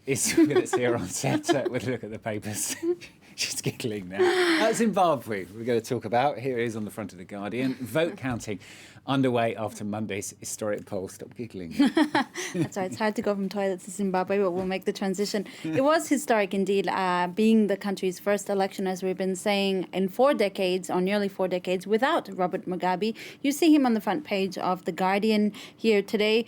is with us here on set with a look at the papers. She's giggling now. Zimbabwe, we're going to talk about. Here it is on the front of The Guardian. Vote counting underway after Monday's historic poll. Stop giggling. That's right. It's hard to go from toilets to Zimbabwe, but we'll make the transition. It was historic indeed, being the country's first election, as we've been saying, in 4 decades, or nearly 4 decades, without Robert Mugabe. You see him on the front page of The Guardian here today.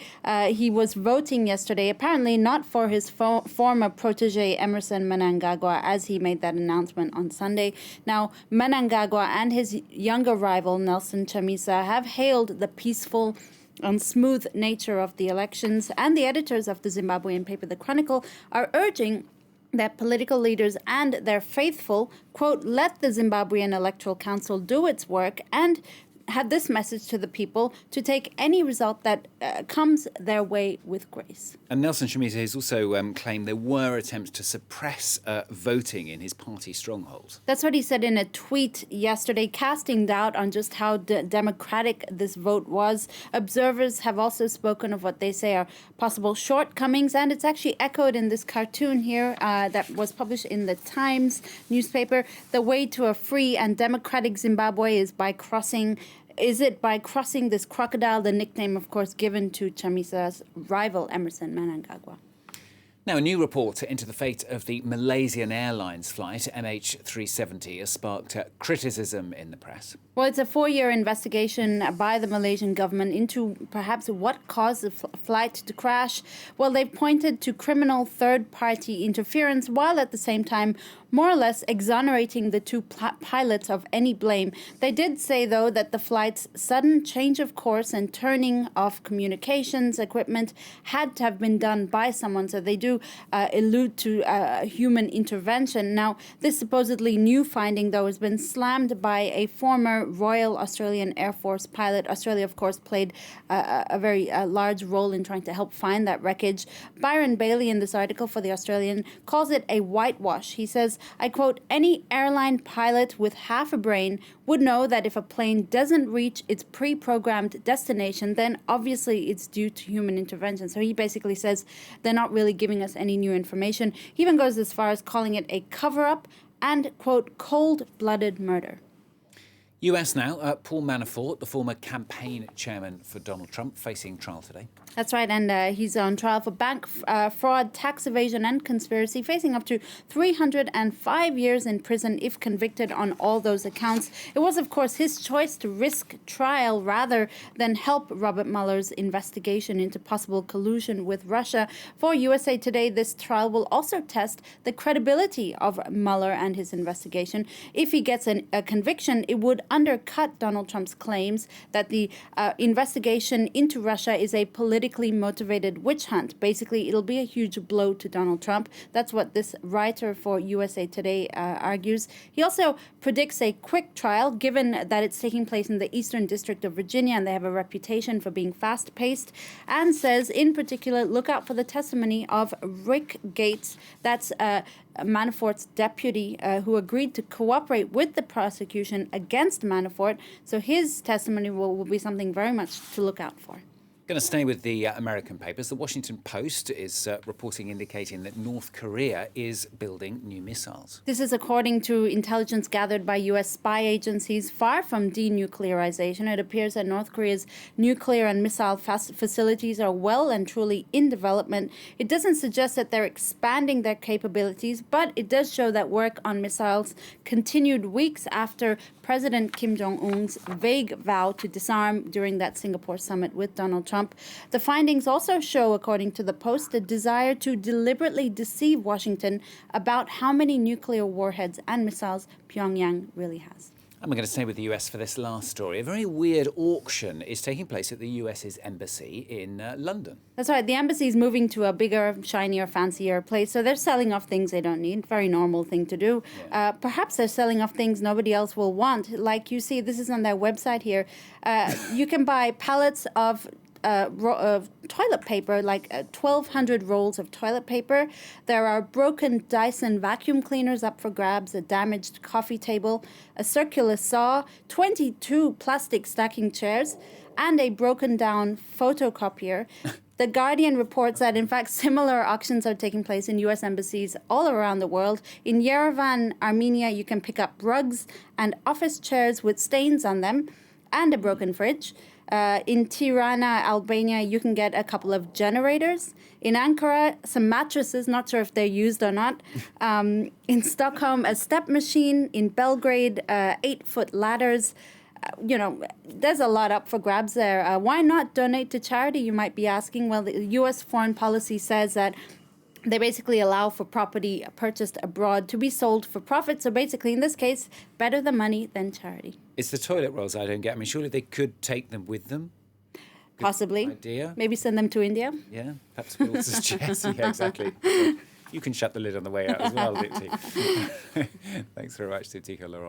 He was voting yesterday, apparently not for his former protege, Emmerson Mnangagwa, as he made that announcement on Sunday. Now, Mnangagwa and his younger rival, Nelson Chamisa, have hailed the peaceful and smooth nature of the elections, and the editors of the Zimbabwean paper The Chronicle are urging that political leaders and their faithful, quote, let the Zimbabwean Electoral Council do its work and have this message to the people to take any result that comes their way with grace. And Nelson Chamisa has also claimed there were attempts to suppress voting in his party stronghold. That's what he said in a tweet yesterday, casting doubt on just how democratic this vote was. Observers have also spoken of what they say are possible shortcomings, and it's actually echoed in this cartoon here that was published in the Times newspaper. The way to a free and democratic Zimbabwe is by crossing this crocodile, the nickname, of course, given to Chamisa's rival, Emmerson Mnangagwa. Now, a new report into the fate of the Malaysian Airlines flight MH370 has sparked criticism in the press. Well, it's a 4-year investigation by the Malaysian government into perhaps what caused the flight to crash. Well, they've pointed to criminal third-party interference, while at the same time more or less exonerating the 2 pilots of any blame. They did say, though, that the flight's sudden change of course and turning off communications equipment had to have been done by someone, so they do allude to human intervention. Now, this supposedly new finding, though, has been slammed by a former Royal Australian Air Force pilot. Australia, of course, played a very large role in trying to help find that wreckage. Byron Bailey, in this article for The Australian, calls it a whitewash. He says, I quote, any airline pilot with half a brain would know that if a plane doesn't reach its pre-programmed destination, then obviously it's due to human intervention. So he basically says they're not really giving us any new information. He even goes as far as calling it a cover-up and, quote, cold-blooded murder. US now, Paul Manafort, the former campaign chairman for Donald Trump, facing trial today. That's right, and he's on trial for bank fraud, tax evasion and conspiracy, facing up to 305 years in prison if convicted on all those accounts. It was, of course, his choice to risk trial rather than help Robert Mueller's investigation into possible collusion with Russia. For USA Today, this trial will also test the credibility of Mueller and his investigation. If he gets a conviction, it would undercut Donald Trump's claims that the investigation into Russia is a politically motivated witch hunt. Basically, it'll be a huge blow to Donald Trump. That's what this writer for USA Today argues. He also predicts a quick trial, given that it's taking place in the Eastern District of Virginia, and they have a reputation for being fast-paced, and says, in particular, look out for the testimony of Rick Gates. That's Manafort's deputy, who agreed to cooperate with the prosecution against Manafort. So his testimony will be something very much to look out for. Going to stay with the American papers. The Washington Post is reporting indicating that North Korea is building new missiles. This is according to intelligence gathered by U.S. spy agencies. Far from denuclearization, it appears that North Korea's nuclear and missile facilities are well and truly in development. It doesn't suggest that they're expanding their capabilities, but it does show that work on missiles continued weeks after President Kim Jong-un's vague vow to disarm during that Singapore summit with Donald Trump. The findings also show, according to the Post, a desire to deliberately deceive Washington about how many nuclear warheads and missiles Pyongyang really has. And we're going to stay with the US for this last story. A very weird auction is taking place at the US's embassy in London. That's right. The embassy is moving to a bigger, shinier, fancier place. So they're selling off things they don't need. Very normal thing to do. Yeah. Perhaps they're selling off things nobody else will want. Like you see, this is on their website here. You can buy pallets of toilet paper, like 1,200 rolls of toilet paper. There are broken Dyson vacuum cleaners up for grabs, a damaged coffee table, a circular saw, 22 plastic stacking chairs, and a broken down photocopier. The Guardian reports that, in fact, similar auctions are taking place in U.S. embassies all around the world. In Yerevan, Armenia, you can pick up rugs and office chairs with stains on them and a broken fridge. In Tirana, Albania, you can get a couple of generators. In Ankara, some mattresses, not sure if they're used or not. In Stockholm, a step machine. In Belgrade, 8-foot ladders. There's a lot up for grabs there. Why not donate to charity, you might be asking? Well, the U.S. foreign policy says that they basically allow for property purchased abroad to be sold for profit. So basically, in this case, better the money than charity. It's the toilet rolls I don't get. I mean, surely they could take them with them. Good Possibly. idea. Maybe send them to India. Yeah, perhaps build a chest. Yeah, exactly. You can shut the lid on the way out as well, Dipti. Thanks very much, Dipti Laurent.